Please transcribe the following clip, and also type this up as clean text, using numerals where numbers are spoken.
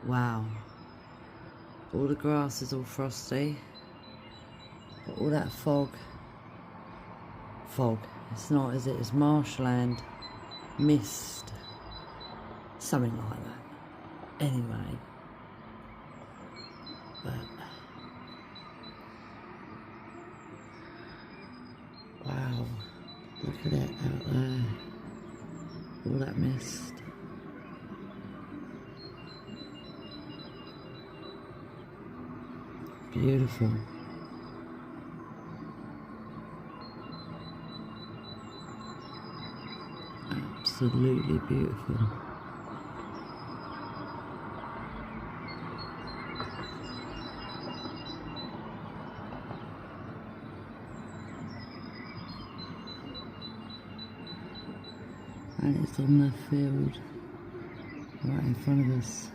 Wow. All the grass is all frosty. But all that fog. It's not, is it? It's marshland. Mist. Something like that. Anyway. But wow. Look at it out there. All that mist. Beautiful. Absolutely beautiful. And it's on the field right in front of us.